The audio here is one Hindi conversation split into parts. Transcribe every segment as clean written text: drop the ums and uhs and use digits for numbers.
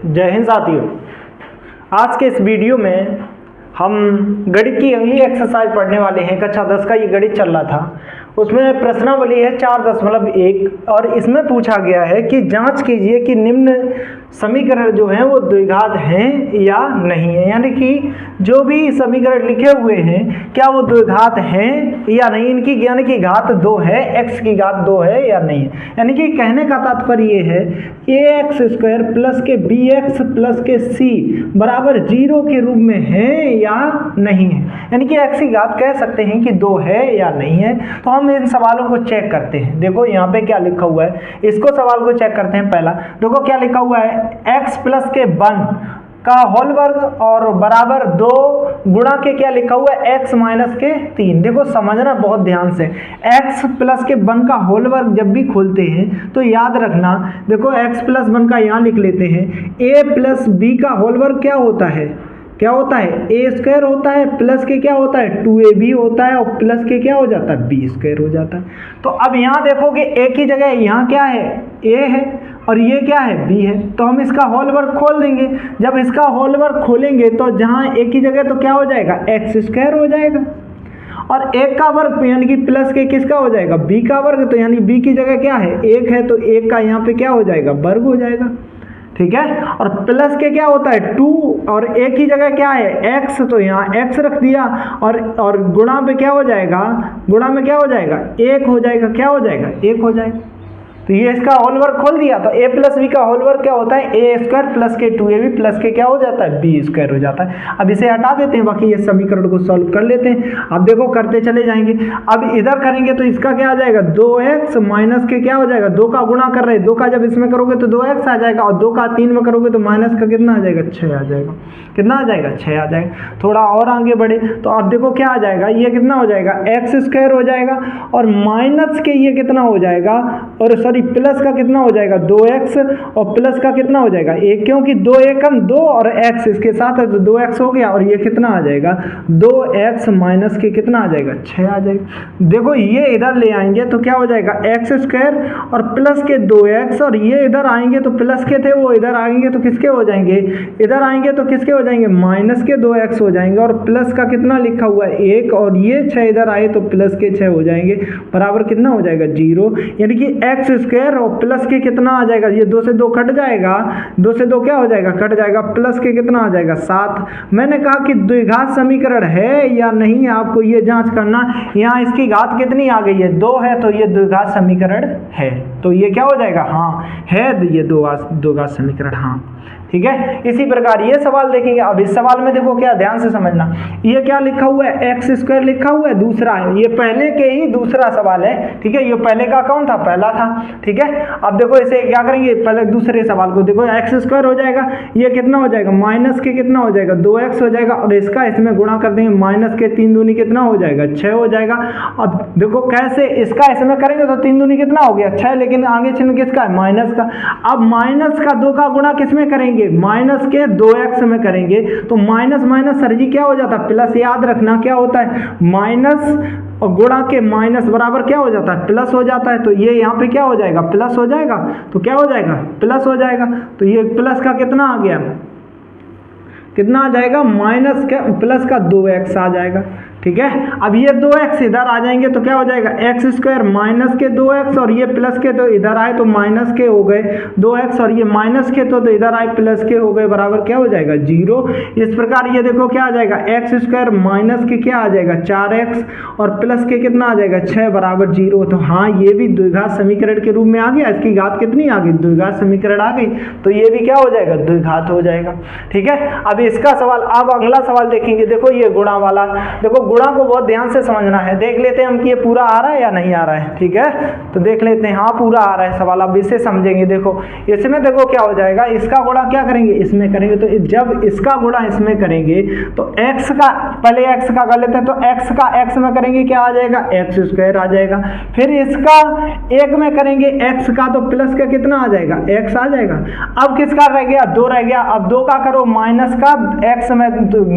जय हिंद साथियों। आज के इस वीडियो में हम गणित की अगली एक्सरसाइज पढ़ने वाले हैं। कक्षा 10 का ये गणित चल रहा था, उसमें प्रश्नावली है 4.1 और इसमें पूछा गया है कि जांच कीजिए कि निम्न समीकरण जो हैं वो द्विघात हैं या नहीं है। यानी कि जो भी समीकरण लिखे हुए हैं क्या वो द्विघात हैं या नहीं, इनकी यानी कि घात 2 है, x की घात 2 है या नहीं है। यानी कि कहने का तात्पर्य ये है ax² प्लस के bx प्लस के c बराबर 0 के रूप में है या नहीं है। यानी कि x की घात कह सकते हैं कि 2 है या नहीं है। तो हम इन सवालों को चेक करते हैं। देखो यहाँ पे क्या लिखा हुआ है, इसको सवाल को चेक करते हैं। पहला देखो क्या लिखा हुआ है, x प्लस के 1 का होल वर्ग और बराबर 2 गुणा के क्या लिखा हुआ है, x माइनस के 3। देखो समझना बहुत ध्यान से, x प्लस के 1 का होल वर्ग जब भी खोलते हैं तो याद रखना, देखो x प्लस 1 का यहाँ लिख लेते हैं, a प्लस b का होल वर्ग क्या होता है, a² होता है, प्लस के क्या होता है 2ab होता है और प्लस के क्या हो जाता है b² हो जाता है। तो अब यहाँ देखोगे a की जगह यहाँ क्या है, a है और ये क्या है b है, तो हम इसका होल वर्ग खोल देंगे। जब इसका होल वर्ग खोलेंगे तो जहाँ a की जगह तो क्या हो जाएगा x² हो जाएगा और 1 का वर्ग यानी कि प्लस के किसका हो जाएगा b का वर्ग, तो यानी b की जगह क्या है 1 है तो 1 का यहाँ पे क्या हो जाएगा वर्ग हो जाएगा, ठीक है। और प्लस के क्या होता है 2 और a की जगह क्या है x, तो यहाँ x रख दिया और गुणा पे क्या हो जाएगा, गुणा में क्या हो जाएगा 1 हो जाएगा, क्या हो जाएगा 1 हो जाएगा। तो ये इसका होल वर्ग खोल दिया, तो a प्लस b का होल वर्ग क्या होता है a² प्लस के 2ab प्लस के क्या हो जाता है b² हो जाता है। अब इसे हटा देते हैं, बाकी ये समीकरण को सॉल्व कर लेते हैं। अब देखो करते चले जाएंगे, अब इधर करेंगे तो इसका क्या आ जाएगा 2x माइनस के क्या हो जाएगा, 2 का गुणा कर रहे हैं, 2 का जब इसमें करोगे तो 2x आ जाएगा और 2 का 3 में करोगे तो माइनस का कितना आ जाएगा 6 आ जाएगा। कितना आ जाएगा 6 आ जाएगा। थोड़ा और आगे बढ़े तो अब देखो क्या आ जाएगा, ये कितना हो जाएगा x² हो जाएगा और माइनस के ये कितना हो जाएगा, और सॉरी प्लस का कितना हो जाएगा 2x और प्लस का कितना हो जाएगा 1, क्योंकि 2 एकम 2 और x इसके साथ है तो 2x हो गया और ये कितना आ जाएगा 2x माइनस के कितना आ जाएगा 6 आ जाएगा। देखो ये इधर ले आएंगे तो क्या हो जाएगा x² और प्लस के 2x और ये इधर आएंगे तो प्लस के थे वो इधर आएंगे तो किसके हो जाएंगे, इधर आएंगे तो किसके हो जाएंगे माइनस के 2x हो जाएंगे और प्लस का कितना लिखा हुआ है 1 और ये 6 इधर आए तो प्लस के 6 हो जाएंगे, बराबर कितना हो जाएगा 0। यानी कि x² और प्लस के कितना आ जाएगा, ये 2 से 2 कट जाएगा, 2 से 2 क्या हो जाएगा कट जाएगा, प्लस के कितना आ जाएगा 7। मैंने कहा कि द्विघात समीकरण है या नहीं है, आपको ये जांच करना। यहाँ इसकी घात कितनी आ गई है 2 है तो ये द्विघात समीकरण है, तो ये क्या हो जाएगा हाँ है, ये द्विघात समीकरण हाँ, ठीक है। इसी प्रकार ये सवाल देखेंगे। अब इस सवाल में देखो क्या ध्यान से समझना, ये क्या लिखा हुआ है x² लिखा हुआ है, दूसरा है, ये पहले के ही दूसरा सवाल है, ठीक है। ये पहले का कौन था, पहला था, ठीक है। अब देखो इसे क्या करेंगे, पहले दूसरे सवाल को देखो, x² हो जाएगा, ये कितना हो जाएगा माइनस के कितना हो जाएगा 2x हो जाएगा और इसका इसमें गुणा कर देंगे, माइनस के 3 दूनी कितना हो जाएगा 6 हो जाएगा। अब देखो कैसे इसका इसमें करेंगे तो 3 दूनी कितना हो गया 6, लेकिन आगे चिन्ह किसका है माइनस का। अब माइनस का 2 का गुणा किसमें करेंगे, माइनस के 2x में करेंगे तो माइनस माइनस सर जी क्या हो जाता है प्लस। याद रखना क्या होता है माइनस और गुणा के माइनस बराबर क्या हो जाता है प्लस हो जाता है, तो ये यहाँ पे क्या हो जाएगा प्लस हो जाएगा, तो क्या हो जाएगा प्लस हो जाएगा। तो ये प्लस का कितना आ गया, कितना आ जाएगा माइनस का प्लस का 2x आ जाएगा, ठीक है। अब ये 2x इधर आ जाएंगे तो क्या हो जाएगा x² माइनस के 2x और ये प्लस के तो इधर आए तो माइनस के हो गए 2x और ये माइनस के तो इधर आए प्लस के हो गए, बराबर क्या हो जाएगा 0। इस प्रकार ये देखो क्या आ जाएगा x² माइनस के क्या आ जाएगा 4x और प्लस के कितना आ जाएगा 6 बराबर 0। तो हाँ ये भी द्विघात समीकरण के रूप में आ गया, इसकी घात कितनी आ गई द्विघात समीकरण आ गई, तो ये भी क्या हो जाएगा द्विघात हो जाएगा, ठीक है। अब इसका सवाल, अब अगला सवाल देखेंगे। देखो ये गुणा वाला, देखो गुणा को बहुत ध्यान से समझना है। देख लेते हैं हम कि ये पूरा आ रहा है या नहीं आ रहा है, ठीक है। तो देख लेते हैं, हाँ पूरा आ रहा है सवाल, अब इसे समझेंगे। देखो इसमें देखो क्या हो जाएगा, इसका गुणा क्या करेंगे इसमें करेंगे, तो जब इसका गुणा इसमें करेंगे तो x का पहले x का कर लेते हैं, तो x का x में करेंगे क्या आ जाएगा x² आ जाएगा। फिर इसका 1 में करेंगे x का तो प्लस का कितना आ जाएगा x आ जाएगा। अब किसका रह गया 2 रह गया, अब 2 का करो माइनस का x में,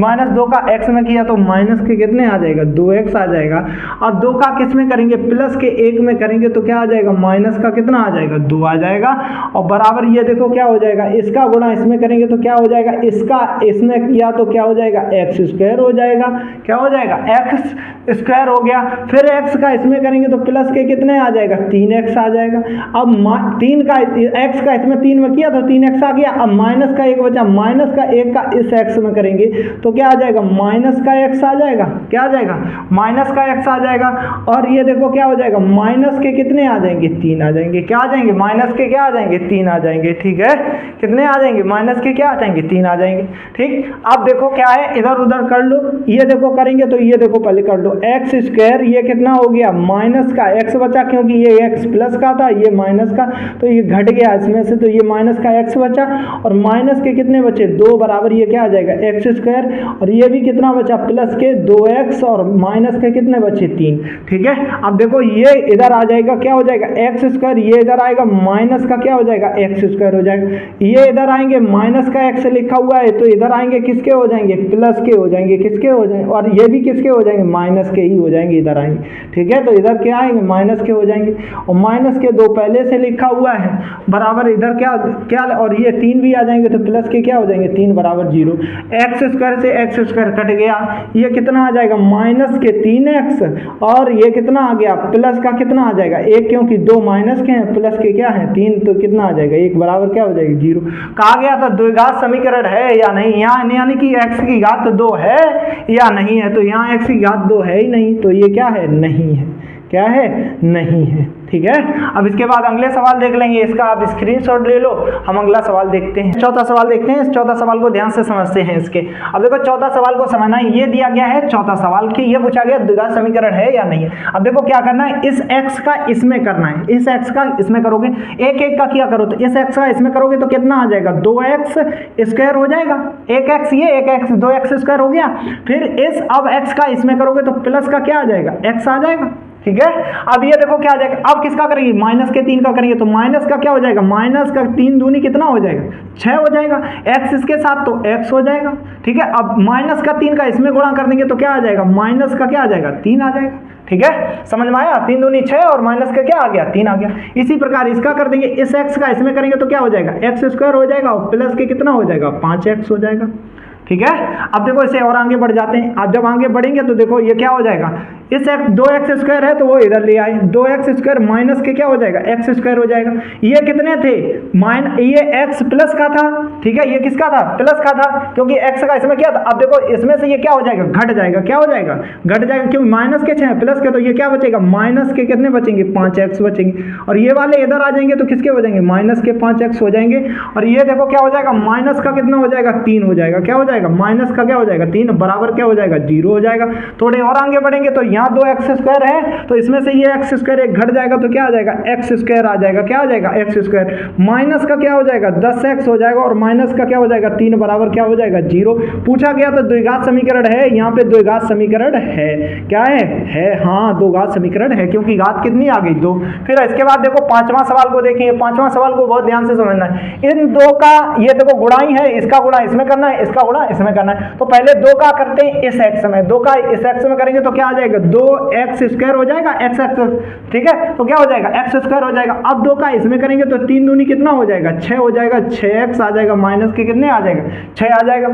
माइनस 2 का x में किया तो माइनस के कितने कितने आ जाएगा 2x आ जाएगा। अब 2 का किस में करेंगे प्लस के 1 में करेंगे तो क्या आ जाएगा माइनस का कितना आ जाएगा 2 आ जाएगा। और बराबर ये देखो क्या हो जाएगा इसका गुणा इसमें करेंगे तो क्या हो जाएगा इसका इसमें किया तो क्या हो जाएगा एक्स स्क्वायर हो जाएगा। क्या हो जाएगा एक्स स्क्वायर हो गया। फिर x का इसमें करेंगे तो प्लस के कितने आ जाएगा 3x आ जाएगा। अब 3 का x का इसमें 3 में किया तो 3x आ गया। अब माइनस का 1 बचा, माइनस का 1 का इस x में करेंगे तो क्या आ जाएगा माइनस का x आ जाएगा। क्या आ जाएगा माइनस का x आ जाएगा। और ये देखो क्या हो जाएगा माइनस के कितने आ जाएंगे 3 आ जाएंगे। क्या आ जाएंगे माइनस के क्या आ जाएंगे 3 आ जाएंगे। ठीक है कितने आ जाएंगे माइनस के क्या आ जाएंगे 3 आ जाएंगे। ठीक अब देखो क्या है इधर उधर कर लो, ये देखो करेंगे तो ये देखो पहले कर लो एक्स स्क्वायर ये कितना हो गया माइनस का x बचा क्योंकि ये x प्लस का था ये माइनस का तो ये घट गया इसमें से तो ये माइनस का x बचा और माइनस के कितने बचे 2 बराबर ये क्या आ जाएगा एक्स स्क्वायर और ये भी कितना बचा प्लस के 2x और माइनस के कितने बचे 3। ठीक है अब देखो ये इधर आ जाएगा क्या हो जाएगा एक्स स्क्वायर, ये इधर आएगा माइनस का क्या हो जाएगा एक्स स्क्वायर हो जाएगा। ये इधर आएंगे माइनस का x लिखा हुआ है तो इधर आएंगे किसके हो जाएंगे प्लस के हो जाएंगे, किसके हो जाएंगे और ये भी किसके हो जाएंगे माइनस के ही हो जाएंगे इधर आएंगे। ठीक है तो इधर क्या आएंगे माइनस के हो जाएंगे और माइनस के 2 पहले से लिखा हुआ है बराबर इधर क्या क्या और ये 3 भी आ जाएंगे तो प्लस के क्या हो जाएंगे 3 बराबर 0। एक्स स्क्वायर से एक्स स्क्वायर कट गया, ये कितना आ जाएगा माइनस के 3x और ये कितना आ गया प्लस का कितना आ जाएगा 1 क्योंकि 2 माइनस के हैं प्लस के क्या है 3 तो कितना आ जाएगा 1 बराबर क्या हो जाएगा 0। कहा गया था द्विघात समीकरण है या नहीं, यहाँ यानी कि x की घात 2 है या नहीं है तो यहाँ x की घात 2 है ही नहीं तो ये क्या है नहीं है। क्या है नहीं है। ठीक है अब इसके बाद अगले सवाल देख लेंगे, इसका आप स्क्रीनशॉट ले लो। हम अगला सवाल देखते हैं, चौथा सवाल देखते हैं। इस चौथा सवाल को ध्यान से समझते हैं इसके। अब देखो चौथा सवाल को समझना है, ये दिया गया है चौथा सवाल की ये पूछा गया द्विघात समीकरण है या नहीं है। अब देखो क्या करना है इस x का इसमें करना है, इस x का इसमें करोगे एक एक का किया करो तो इस x का इसमें करोगे तो कितना आ जाएगा 2x स्क्वायर हो जाएगा। एक x ये एक x 2x स्क्वायर हो गया। फिर इस अब x का इसमें करोगे तो प्लस का क्या आ जाएगा x आ जाएगा। ठीक है अब ये देखो क्या आ जाएगा, अब किसका करेंगे माइनस के 3 का करेंगे तो माइनस का क्या हो जाएगा माइनस का 3 दूनी कितना हो जाएगा 6 हो जाएगा, x इसके साथ तो x हो जाएगा। ठीक है अब माइनस का 3 का इसमें गुणा कर देंगे तो क्या आ जाएगा माइनस का क्या आ जाएगा 3 आ जाएगा। ठीक है समझ में आया, 3 दूनी 6 और माइनस का क्या आ गया 3 आ गया। इसी प्रकार इसका कर देंगे इस x का इसमें करेंगे तो क्या हो जाएगा एक्स स्क्वायर हो जाएगा और प्लस के कितना हो जाएगा 5x हो जाएगा। ठीक है अब देखो इसे और आगे बढ़ जाते हैं। अब जब आगे बढ़ेंगे तो देखो ये क्या हो जाएगा इस 2x स्क्वायर है तो वो इधर ले आए 2x स्क्वायर माइनस के क्या हो जाएगा x स्क्वायर हो जाएगा। ये कितने थे ये x प्लस का था। ठीक है ये किसका था प्लस का था क्योंकि x का इसमें क्या था। अब देखो इसमें से ये क्या हो जाएगा घट जाएगा, क्या हो जाएगा घट जाएगा क्योंकि माइनस के 6 प्लस के तो ये क्या बचेगा माइनस के कितने बचेंगे 5x बचेंगे और ये वाले इधर आ जाएंगे तो किसके हो जाएंगे माइनस के 5x हो जाएंगे। और ये देखो क्या हो जाएगा माइनस का कितना हो जाएगा 3 हो जाएगा। क्या हो जाएगा माइनस का क्या हो जाएगा 3 बराबर क्या हो जाएगा 0 हो जाएगा। थोड़े और आगे बढ़ेंगे तो यहाँ 2x स्क्वायर है तो इसमें से ये x स्क्वायर एक घट जाएगा तो क्या आ जाएगा x स्क्वायर आ जाएगा। क्या आ जाएगा x स्क्वायर माइनस का क्या हो जाएगा 10x हो जाएगा और माइनस का क्या हो जाएगा 3 बराबर क्या हो जाएगा 0। पूछा गया तो द्विघात समीकरण है, यहाँ पे द्विघात समीकरण है। क्या है हाँ द्विघात समीकरण है क्योंकि घात कितनी आ गई 2। फिर इसके बाद देखो पांचवा सवाल को देखेंगे, पांचवा सवाल को बहुत ध्यान से समझना है। इन दो का ये देखो गुणा ही है, इसका गुणा इसमें करना है इसका गुणा इसमें करना है। तो पहले 2 का करते हैं इस x में, 2 का इस x में करेंगे तो क्या आ जाएगा 2x स्क्वायर हो जाएगा x। ठीक है तो क्या हो जाएगा x स्क्वायर हो जाएगा। अब 2 का इसमें करेंगे तो 3 दूनी कितना हो जाएगा 6 हो जाएगा, 6x आ जाएगा माइनस के कितने आ जाएगा 6 आ जाएगा।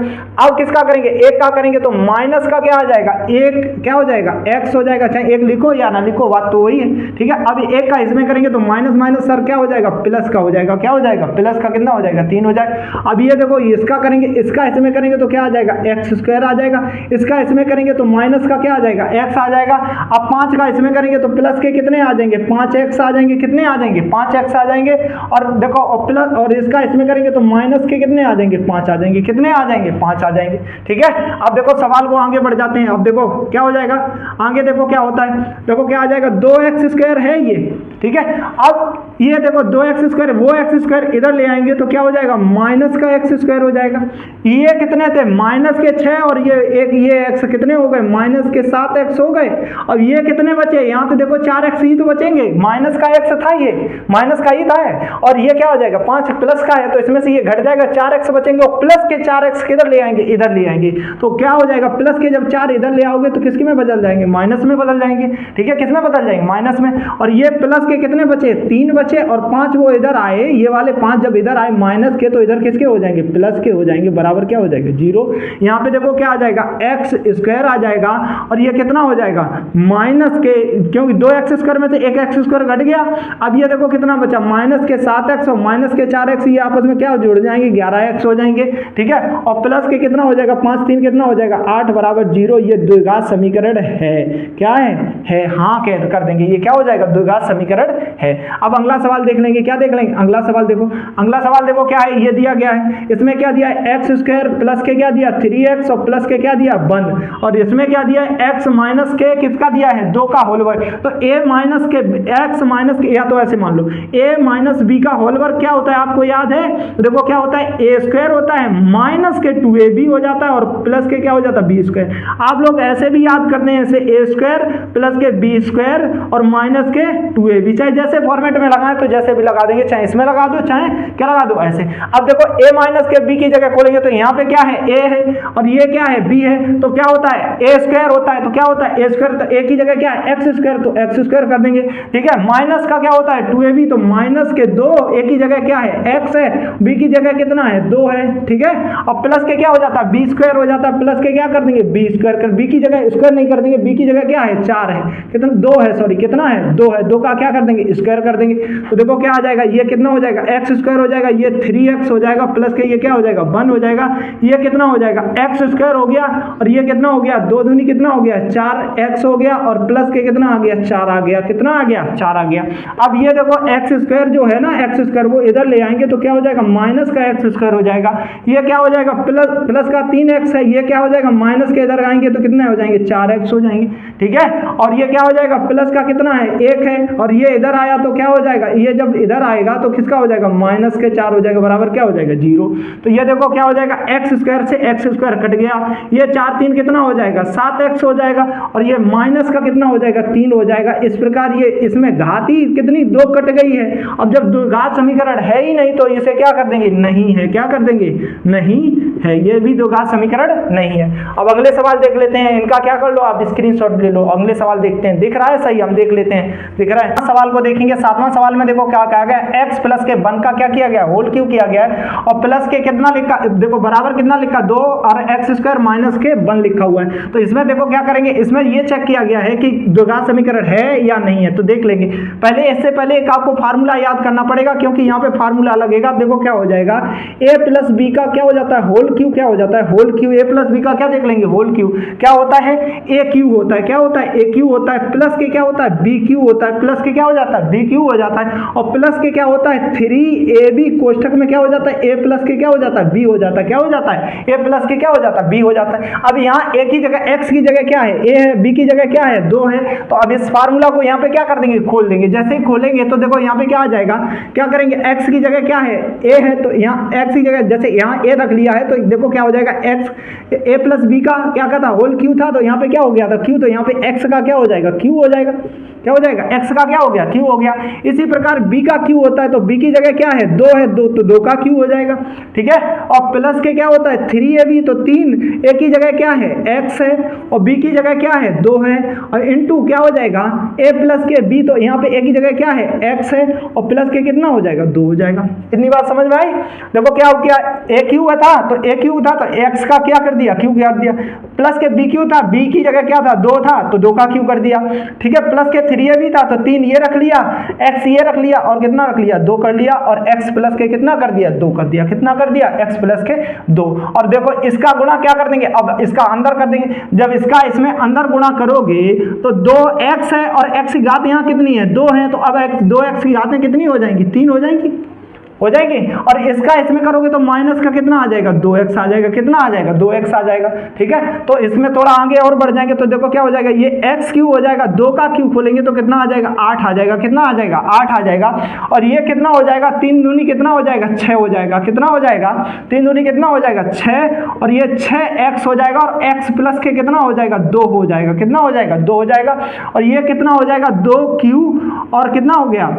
अब किसका करेंगे 1 का करेंगे तो माइनस का क्या आ जाएगा 1 क्या हो जाएगा x हो जाएगा। चाहे 1 लिखो या ना लिखो बात तो वही है। ठीक है अब 1 का इसमें करेंगे तो माइनस माइनस सर क्या हो जाएगा प्लस का हो जाएगा। क्या हो जाएगा प्लस का कितना हो जाएगा 3 हो जाएगा। अब ये देखो इसका करेंगे इसका इसमें करेंगे तो क्या आ जाएगा x स्क्वायर आ जाएगा, इसका इसमें करेंगे तो माइनस का क्या आ जाएगा x आ जाएगा। अब 5 का इसमें करेंगे तो प्लस के कितने आ जाएंगे 5x आ जाएंगे, कितने आ जाएंगे 5x आ जाएंगे। और देखो और प्लस और इसका इसमें करेंगे तो माइनस के कितने आ जाएंगे 5 आ जाएंगे, कितने आ जाएंगे 5 आ जाएंगे। ठीक है अब देखो सवाल को आगे बढ़ जाते हैं। अब देखो क्या हो जाएगा आगे देखो क्या होता है, देखो क्या आ जाएगा 2x स्क्वायर है ये। ठीक है अब ये देखो 2x स्क्वायर वो x स्क्वायर इधर ले आएंगे तो क्या हो जाएगा माइनस का x स्क्वायर हो जाएगा। ये कितने थे माइनस के 6 और ये एक ये x कितने हो गए माइनस के 7x हो गए अब ये कितने बचे, यहाँ तो देखो 4x ही तो बचेंगे, माइनस का x था, ये माइनस का ही था और ये क्या हो जाएगा 5 प्लस का है, तो इसमें से ये घट जाएगा, 4x बचेंगे और प्लस के 4x किधर ले आएंगे, इधर ले आएंगे, तो क्या हो जाएगा प्लस के जब 4 इधर ले आओगे तो किसके में बदल जाएंगे, माइनस में बदल जाएंगे। ठीक है, किस में बदल जाएंगे, माइनस में। और ये प्लस के कितने बचे, 3 बचे और 5 वो इधर आए, ये वाले 5 जब इधर आए माइनस के, तो इधर किसके हो जाएंगे, प्लस के हो जाएंगे, बराबर क्या हो जाएगा 0। यहाँ पे देखो क्या आ जाएगा एक्स स्क्वायर आ जाएगा और ये कितना हो जाएगा माइनस के, क्योंकि 2x स्क्वायर में से एक एक्स स्क्वायर घट गया। अब ये देखो कितना बचा, माइनस के 7x और माइनस के 4x, ये आपस में क्या जुड़ जाएंगे 11x हो जाएंगे। ठीक है, और प्लस के कितना हो जाएगा 5 3 कितना हो जाएगा 8 बराबर 0। ये द्विघात समीकरण है, क्या है हाँ कह कर देंगे, ये क्या हो जाएगा द्विघात समीकरण है। अब अगला सवाल देख लेंगे, क्या देख लेंगे अगला सवाल देखो, अगला सवाल देखो क्या है, ये दिया गया है, इसमें क्या दिया है एक्स स्क्वायर प्लस के क्या दिया 3x और प्लस के क्या दिया 1, और इसमें क्या दिया है x माइनस के किसका दिया है 2 का होल वर्ग। तो a माइनस के x माइनस के, या तो ऐसे मान लो a माइनस b का होल वर्ग क्या होता है आपको याद है, देखो क्या होता है a स्क्वायर होता है माइनस के 2ab हो जाता है और प्लस के क्या हो जाता है b स्क्वायर। आप लोग ऐसे भी याद करते हैं, ऐसे a स्क्वायर प्लस के b स्क्वायर और माइनस के 2ab, चाहे जैसे फॉर्मेट में लगाएं तो जैसे भी लगा देंगे, चाहे इसमें लगा दो चाहे क्या लगा दो ऐसे। अब देखो a माइनस के b की जगह खोलेंगे तो यहाँ पे क्या है a है और ये क्या है b है, तो क्या होता है a स्क्वायर होता है, तो क्या होता है a स्क्वायर, तो a की जगह क्या है x स्क्वायर, तो x स्क्वायर कर देंगे। ठीक है, माइनस का क्या होता है 2ab, तो माइनस के 2, a की जगह क्या है x है, b की जगह कितना है 2 है। ठीक है, और प्लस के क्या हो जाता है b स्क्वायर हो जाता है, प्लस के क्या कर देंगे b स्क्वायर कर, b की जगह स्क्वायर नहीं कर देंगे, b की जगह क्या है 4 है, कितना 2 है, सॉरी कितना है 2 है, 2 का क्या कर देंगे स्क्वायर कर देंगे। तो देखो क्या आ जाएगा, ये कितना हो जाएगा x स्क्वायर हो जाएगा, ये 3x हो जाएगा, प्लस के ये क्या हो जाएगा 1 हो जाएगा, ये कितना हो जाएगा x स्क्वायर हो गया और ये कितना हो गया 2 दूनी कितना हो गया 4x हो गया और प्लस के कितना आ गया 4 आ गया, कितना आ गया 4 आ गया। अब ये देखो x स्क्वायर जो है ना x स्क्वायर वो इधर ले आएंगे तो क्या हो जाएगा माइनस का x स्क्वायर हो जाएगा, ये क्या हो जाएगा प्लस का 3x है, ये क्या हो जाएगा माइनस के इधर आएंगे तो कितने हो जाएंगे 4x हो जाएंगे। ठीक है, और ये क्या हो जाएगा प्लस का कितना है 1 है और ये इधर आया तो क्या हो जाएगा, ये जब इधर आएगा तो किसका हो जाएगा माइनस के 4 हो जाएगा, बराबर क्या हो जाएगा 0। तो ये देखो क्या हो जाएगा x स्क्वायर से x स्क्वायर कट गया, ये 4 3 कितना हो जाएगा 7x हो जाएगा और ये माइनस का कितना हो जाएगा 3 हो जाएगा। इस प्रकार ये इसमें घात ही कितनी 2 कट गई है। अब जब द्विघात समीकरण है ही नहीं तो इसे क्या कर देंगे नहीं है, क्या कर देंगे नहीं है, ये भी द्विघात समीकरण नहीं है। अब अगले सवाल देख लेते हैं, इनका क्या कर लो आप स्क्रीनशॉट ले लो, अगले सवाल देखते हैं, दिख रहा है सही, हम देख लेते हैं, दिख रहा है। सवाल को देखेंगे, 7वां सवाल में देखो क्या कहा गया, x प्लस के 1 का क्या किया गया होल क्यों किया गया है और प्लस के कितना लिखा, देखो बराबर कितना लिखा 2 और x स्क्वायर माइनस के 1 लिखा हुआ है। तो इसमें देखो क्या करेंगे, इसमें ये चेक किया गया है कि द्विघात समीकरण है या नहीं है, तो देख लेंगे। पहले इससे पहले एक आपको फार्मूला याद करना पड़ेगा क्योंकि यहाँ पे फार्मूला लगेगा। देखो क्या हो जाएगा a प्लस बी का क्या हो जाता है होल क्यू, क्या हो जाता है whole cube, a plus B का क्या देख लेंगे होल क्यू, क्या होता है a क्यू होता है, क्या होता है a क्यू होता है, प्लस के क्या होता है b क्यू होता है, प्लस के क्या हो जाता है b क्यू हो जाता है और प्लस के क्या होता है 3ab कोष्ठक में क्या हो जाता है a प्लस के क्या हो जाता है b हो जाता है, क्या हो जाता है a प्लस के क्या हो जाता है b हो जाता है। अब यहाँ a की जगह x की जगह क्या है a है, b की जगह क्या है 2 है, तो अब इस फार्मूला को यहाँ पे क्या कर देंगे खोल देंगे। जैसे ही खोलेंगे तो देखो यहाँ पे क्या आ जाएगा, क्या करेंगे x की जगह क्या है a है, तो यहाँ x की जगह जैसे यहाँ a रख लिया है तो देखो क्या हो जाएगा x a प्लस b का क्या था होल क्यू था, तो यहाँ पे क्या हो गया था q, तो यहाँ पे x का क्या हो जाएगा q हो जाएगा, क्या हो जाएगा x का क्या हो गया q हो गया। इसी प्रकार b का q होता है तो b की जगह क्या है 2 है, 2 तो 2 का q हो जाएगा। ठीक है, और प्लस के क्या होता है 3ab, तो 3 a की जगह क्या है x है और b की जगह क्या है 2 है और इनटू क्या हो जाएगा a प्लस के b, तो यहाँ पे a की जगह क्या है x है और प्लस के कितना हो जाएगा 2 हो जाएगा। इतनी बात समझ में आई। देखो क्या हो गया a क्यू था तो a क्यू था तो x का क्या कर दिया q कर दिया, प्लस के b क्यू था b की जगह क्या था 2 था तो 2 का q कर दिया। ठीक है, प्लस के 3ab था तो 3 ये रख लिया, x ये रख लिया और कितना रख लिया 2 कर लिया और x प्लस के कितना कर दिया 2 कर दिया, कितना कर दिया x प्लस के 2। और देखो इसका गुणा क्या कर देंगे, अब इसका अंदर कर देंगे, जब इसका इसमें अंदर गुणा करोगे तो 2x है और x की घात यहाँ कितनी है 2 है, तो अब 2x की घातें कितनी हो जाएंगी 3 हो जाएंगी। हो जाएंगे। और इसका इसमें करोगे तो माइनस का कितना आ जाएगा, 2x आ जाएगा। कितना आ जाएगा, 2x आ जाएगा। ठीक है, तो इसमें थोड़ा आगे और बढ़ जाएंगे तो देखो क्या हो जाएगा, ये x क्यूब हो जाएगा, 2 का क्यूब खोलेंगे तो कितना आ जाएगा, 8 आ जाएगा। कितना आ जाएगा, 8 आ जाएगा। और ये कितना हो जाएगा, 3 दूनी कितना हो जाएगा, 6 हो जाएगा। कितना हो जाएगा, 3 दूनी कितना हो जाएगा, 6। और ये 6x हो जाएगा और x प्लस के कितना हो जाएगा, 2 हो जाएगा। कितना हो जाएगा, 2 हो जाएगा। और ये कितना हो जाएगा, 2q और कितना हो गया,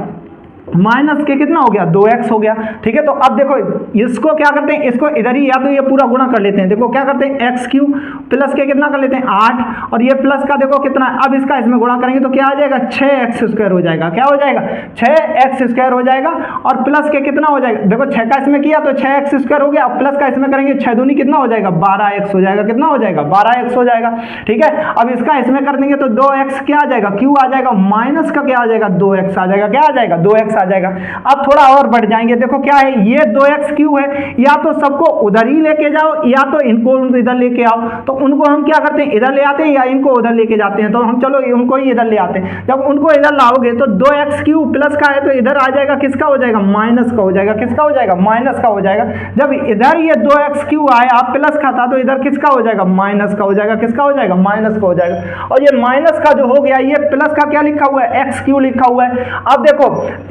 माइनस के कितना हो गया, 2x हो गया। ठीक है, तो अब देखो इसको क्या करते हैं, इसको इधर ही या तो ये पूरा गुणा कर लेते हैं। देखो क्या करते हैं, एक्स क्यूब प्लस के कितना कर लेते हैं, 8। और ये प्लस का देखो कितना, अब इसका इसमें गुणा करेंगे तो क्या आ जाएगा, 6x² हो जाएगा। क्या हो जाएगा, 6x² हो जाएगा। और प्लस के कितना हो जाएगा, देखो 6 का इसमें किया तो 6x² हो गया। अब प्लस का इसमें करेंगे 6 दूनी कितना हो जाएगा, 12x हो जाएगा। कितना हो जाएगा, 12x हो जाएगा। ठीक है, अब इसका इसमें कर देंगे तो 2x क्या आ जाएगा, क्यू आ जाएगा। माइनस का क्या आ जाएगा, 2x आ जाएगा। क्या आ जाएगा, 2x आ जाएगा। अब थोड़ा और बढ़ जाएंगे, देखो क्या है, ये 2x क्यू है। या तो सबको उधर ही लेके जाओ या तो इनको इधर लेके आओ। तो उनको हम क्या करते हैं, इधर ले आते हैं या इनको उधर लेके जाते हैं। तो हम चलो उनको ही इधर ले आते हैं। जब उनको इधर लाओगे तो 2x क्यू प्लस का है तो इधर आ जाएगा किसका हो जाएगा, माइनस का हो जाएगा। किसका हो जाएगा, माइनस का हो जाएगा। जब इधर ये 2x क्यू आया प्लस का था तो इधर किसका हो जाएगा, माइनस का हो जाएगा। किसका हो जाएगा, माइनस का हो जाएगा। और ये माइनस का जो हो गया, ये प्लस का क्या लिखा हुआ है, एक्स क्यू लिखा हुआ है। अब देखो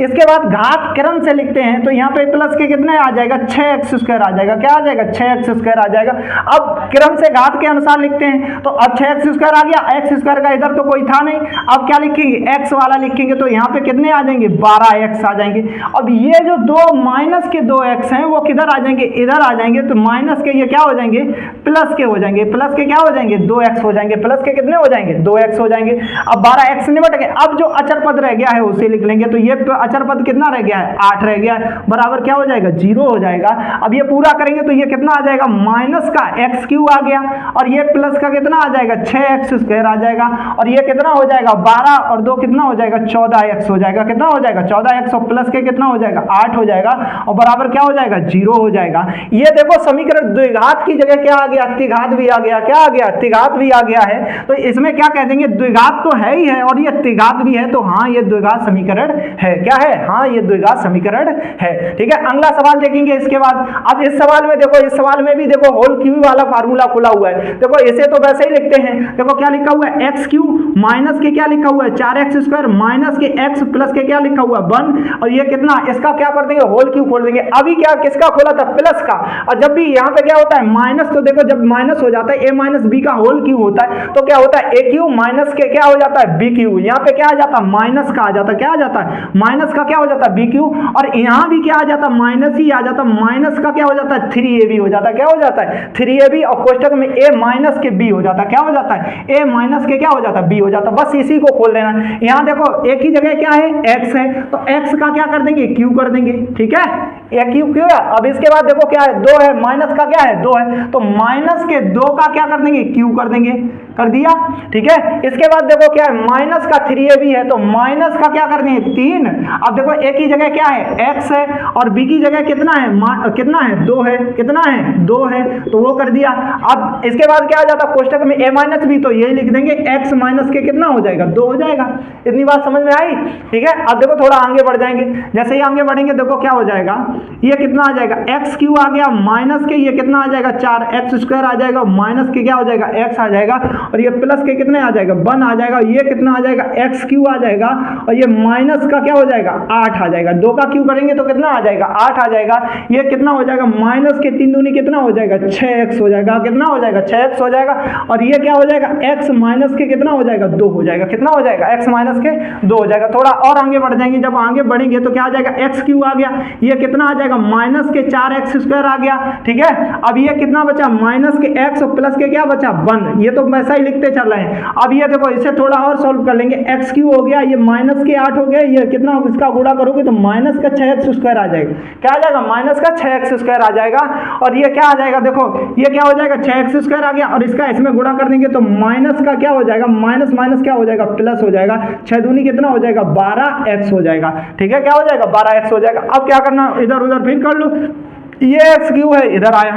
इसके बाद घात क्रम से लिखते हैं तो यहाँ पे प्लस के कितने आ जाएगा, 6x² आ जाएगा। क्या आ जाएगा, 6x² आ जाएगा। अब क्रम से घात के अनुसार लिखते हैं तो अब 6x² आ गया, x² का इधर तो कोई था नहीं। अब क्या लिखेंगे, x वाला लिखेंगे तो यहाँ पे कितने आ जाएंगे, 12x आ जाएंगे। अब ये जो दो माइनस के 2x हैं वो किधर आ जाएंगे, इधर आ जाएंगे। तो माइनस के ये क्या हो जाएंगे, प्लस के हो जाएंगे। प्लस के क्या हो जाएंगे, 2x हो जाएंगे। प्लस के कितने हो जाएंगे, 2x हो जाएंगे। अब 12x निबट गए। अब जो अचर पद रह गया है उसे लिख लेंगे। तो ये अचर पद कितना रह गया है, 8 रह गया है, बराबर क्या हो जाएगा, 0 हो जाएगा। अब ये पूरा करेंगे तो ये कितना आ जाएगा, माइनस का x क्यू आ गया। और ये प्लस का कितना आ जाएगा, 6x² आ जाएगा। और ये कितना हो जाएगा, 12 और 2 कितना हो जाएगा, 14x हो जाएगा। कितना हो जाएगा, 14x। और प्लस के कितना हो जाएगा, 8 हो जाएगा। और बराबर क्या हो जाएगा, 0 हो जाएगा। ये देखो समीकरण द्विघात की जगह क्या आ गया, त्रिघात भी आ गया। क्या आ गया, त्रिघात भी आ गया है। तो इसमें क्या कह देंगे, द्विघात तो है ही है और ये त्रिघात भी है। तो हाँ ये द्विघात समीकरण है। क्या है, हाँ ये द्विघात समीकरण है। ठीक है, अगला सवाल देखेंगे इसके बाद। अब इस सवाल में देखो, इस सवाल में भी देखो होल क्यू वाला फार्मूला खुला हुआ है। देखो इसे तो वैसे ही लिखते हैं। देखो क्या लिखा हुआ है, एक्स क्यू माइनस के क्या लिखा हुआ है, 4x² माइनस के x प्लस के क्या लिखा हुआ है, 1। और ये कितना, इसका क्या कर देंगे, होल क्यू खोल देंगे। अभी क्या किसका खोला था, प्लस का। और जब भी यहाँ पे क्या होता है माइनस, तो देखो जब माइनस हो जाता है a माइनस बी का होल क्यू होता है तो क्या होता है, ए क्यू माइनस के क्या हो जाता है, बी क्यू। यहाँ पे क्या आ जाता है, माइनस का आ जाता है। क्या आ जाता है, माइनस का क्या हो जाता है, बी क्यू। और यहाँ भी क्या आ जाता है, माइनस ही आ जाता है। माइनस का क्या हो जाता है, 3ab हो जाता है। क्या हो जाता है, 3ab। और कोष्टक में a माइनस के b हो जाता है। क्या हो जाता है, a माइनस के क्या हो जाता है, b हो जाता है। बस इसी को खोल देना। यहाँ देखो एक ही जगह क्या है, x है तो x का क्या कर देंगे, q कर देंगे। ठीक है, एक क्यू क्यों है। अब इसके बाद देखो क्या है, 2 है, माइनस का क्या है, 2 है तो माइनस के 2 का क्या कर देंगे, क्यू कर देंगे। कर दिया। ठीक है, इसके बाद देखो क्या है, माइनस का 3ab है तो माइनस का क्या कर देंगे, 3। अब देखो एक ही जगह क्या है, x है और b की जगह कितना है, कितना है, 2 है। कितना है, 2 है तो वो कर दिया। अब इसके बाद क्या आ जाता है, कोष्टक में a माइनस b तो यही लिख देंगे, x माइनस के कितना हो जाएगा, 2 हो जाएगा। इतनी बात समझ में आई। ठीक है, अब देखो थोड़ा आगे बढ़ जाएंगे। जैसे ही आगे बढ़ेंगे देखो क्या हो जाएगा, ये कितना आ जाएगा, एक्स क्यू आ गया माइनस के ये कितना आ जाएगा, 4x² आ जाएगा। माइनस के क्या हो जाएगा, x आ जाएगा। और ये प्लस के कितने आ जाएगा, 1 आ जाएगा। ये कितना आ जाएगा, एक्स क्यू आ जाएगा। और ये माइनस का क्या हो जाएगा, 8 आ जाएगा। 2 का क्यू करेंगे तो कितना आ जाएगा, 8 आ जाएगा। ये कितना हो जाएगा, माइनस के 3 दूनी कितना हो जाएगा, 6x हो जाएगा। कितना हो जाएगा, 6x हो जाएगा। और ये क्या हो जाएगा, x माइनस के कितना हो जाएगा, 2 हो जाएगा। कितना हो जाएगा, x माइनस के 2 हो जाएगा। थोड़ा और आगे बढ़ जाएंगे। जब आगे बढ़ेंगे तो क्या आ जाएगा, एक्स क्यू आ गया। ये कितना आ जाएगा, माइनस के 4x² आ गया। ठीक है, अब ये कितना बचा, माइनस के x और प्लस के क्या बचा, 1। ये तो वैसा ही लिखते चल रहे हैं। अब ये देखो इसे थोड़ा और सॉल्व कर लेंगे। एक्स क्यू हो गया, ये माइनस के 8 हो गया। ये कितना, इसका गुणा करोगे तो माइनस का 6x² आ जाएगा। क्या आ जाएगा, माइनस का 6x² आ जाएगा। और ये क्या आ जाएगा, देखो ये क्या हो जाएगा, 6x² आ गया। और इसका इसमें गुणा कर देंगे तो माइनस का क्या हो जाएगा, माइनस माइनस क्या हो जाएगा, प्लस हो जाएगा। 6 दूनी कितना हो जाएगा, 12x हो जाएगा। ठीक है, क्या हो जाएगा, 12x हो जाएगा। अब क्या करना, इधर उधर फिर कर लो। ये एक्स क्यू है, इधर आया।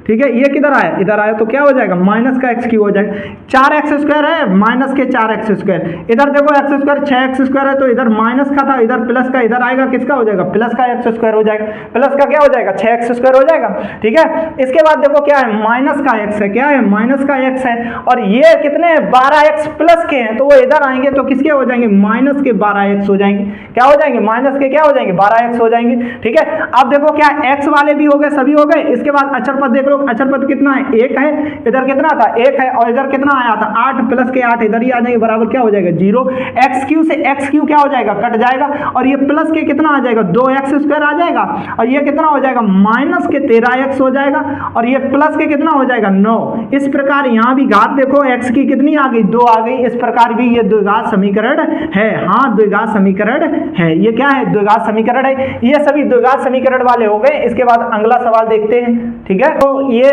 ठीक है, ये किधर आया, इधर आया, तो क्या हो जाएगा माइनस का एक्स क्यूब हो जाएगा। 4x² है माइनस के 4x², इधर देखो x² 6x² है, तो इधर माइनस का था, इधर प्लस का, इधर आएगा किसका हो जाएगा, प्लस का x² हो जाएगा, प्लस का क्या हो जाएगा 6x² हो जाएगा। ठीक है, इसके बाद देखो क्या है, माइनस का x है, क्या है माइनस का x है, और ये कितने 12x प्लस के हैं, तो वो इधर आएंगे तो किसके हो जाएंगे, माइनस के 12x हो जाएंगे, क्या हो जाएंगे, माइनस के क्या हो जाएंगे 12x हो जाएंगे। ठीक है, अब देखो क्या x वाले भी हो गए, सभी हो गए। इसके बाद अचर पद देख लो, अचर पद कितना है 1 है, इधर कितना था 1 है, और इधर कितना आया था 8 प्लस के 8 इधर ही आ जाएंगे, बराबर क्या हो जाएगा 0। x³ से x³ क्या हो जाएगा, कट जाएगा, और ये प्लस के कितना आ जाएगा 2x² आ जाएगा, और ये कितना हो जाएगा माइनस के 13x हो जाएगा, और ये प्लस के कितना हो जाएगा 9। इस प्रकार यहाँ भी घात देखो x की कितनी आ गई 2 आ गई। इस प्रकार भी ये द्विघात समीकरण है, हाँ द्विघात समीकरण है, ये क्या है द्विघात समीकरण है। ये सभी द्विघात समीकरण वाले हो गए। इसके बाद अगला सवाल देखते हैं। ठीक है, तो ये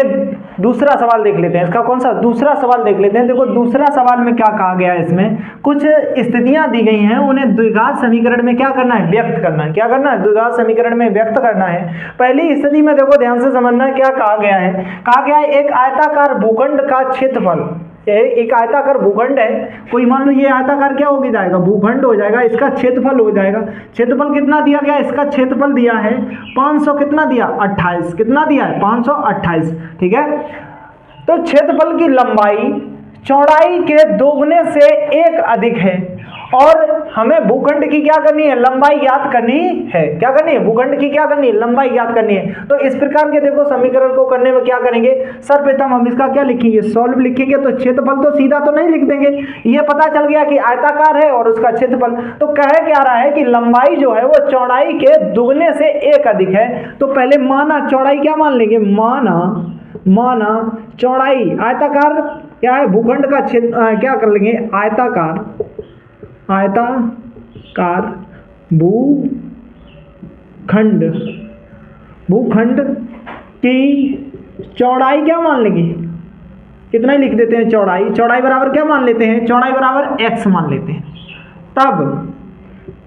दूसरा सवाल देख लेते हैं, इसका कौन सा दूसरा सवाल देख लेते हैं। देखो दूसरा सवाल में क्या कहा गया है, इसमें कुछ स्थितियां दी गई हैं, उन्हें द्विघात समीकरण में क्या करना है, व्यक्त करना है। क्या करना है, द्विघात समीकरण में व्यक्त करना है। पहली स्थिति में देखो ध्यान से समझना है, क्या कहा गया है, कहा गया है एक आयताकार भूखंड का क्षेत्रफल, एक आयताकार भूखंड है, कोई मान लो ये आयताकार क्या हो जाएगा भूखंड हो जाएगा, इसका क्षेत्रफल हो जाएगा। क्षेत्रफल कितना दिया गया, इसका क्षेत्रफल दिया है 500 कितना दिया 28, कितना दिया है 528। ठीक है, तो क्षेत्रफल की लंबाई चौड़ाई के दोगुने से 1 अधिक है, और हमें भूखंड की क्या करनी है, लंबाई ज्ञात करनी है। क्या करनी है, भूखंड की क्या करनी है, लंबाई ज्ञात करनी है। तो इस प्रकार के देखो समीकरण को करने में क्या करेंगे, सर्वप्रथम हम इसका क्या लिखेंगे, सॉल्व लिखेंगे। तो क्षेत्रफल तो सीधा तो नहीं लिख देंगे, ये पता चल गया कि आयताकार है और उसका क्षेत्रफल, तो कह क्या रहा है कि लंबाई जो है वो चौड़ाई के दुगने से 1 अधिक है। तो पहले माना चौड़ाई क्या मान लेंगे, माना चौड़ाई आयताकार क्या है, भूखंड का क्षेत्र क्या कर लेंगे, आयताकार भूखंड की चौड़ाई क्या मान लेंगे, कितना ही लिख देते हैं, चौड़ाई बराबर क्या मान लेते हैं, चौड़ाई बराबर x मान लेते हैं। तब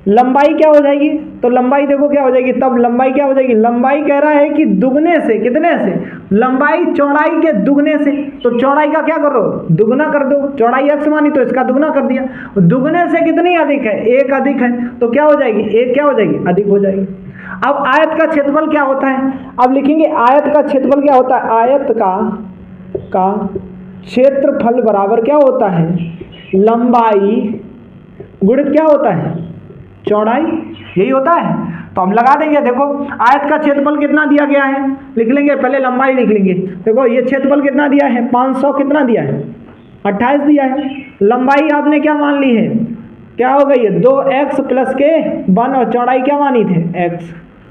लंबाई क्या हो जाएगी, तो लंबाई देखो क्या हो जाएगी, तब लंबाई क्या हो जाएगी, लंबाई कह रहा है कि दुगने से, कितने से, लंबाई चौड़ाई के दुगने से, तो चौड़ाई का क्या करो, दुगना कर दो, चौड़ाई x मानी तो इसका दुगना कर दिया, दुगने से कितनी अधिक है, 1 अधिक है, तो क्या हो जाएगी 1 क्या हो जाएगी अधिक हो जाएगी। अब आयत का क्षेत्रफल क्या होता है, अब लिखेंगे आयत का क्षेत्रफल क्या होता है, आयत का क्षेत्रफल बराबर क्या होता है, लंबाई गुणित क्या होता है, चौड़ाई, यही होता है। तो हम लगा देंगे, देखो आयत का क्षेत्रफल कितना दिया गया है, लिख लेंगे, पहले लंबाई लिख लेंगे। देखो ये क्षेत्रफल कितना दिया है 500 कितना दिया है 28 दिया है, लंबाई आपने क्या मान ली है, क्या हो गई है 2x प्लस के 1, और चौड़ाई क्या मानी थी x,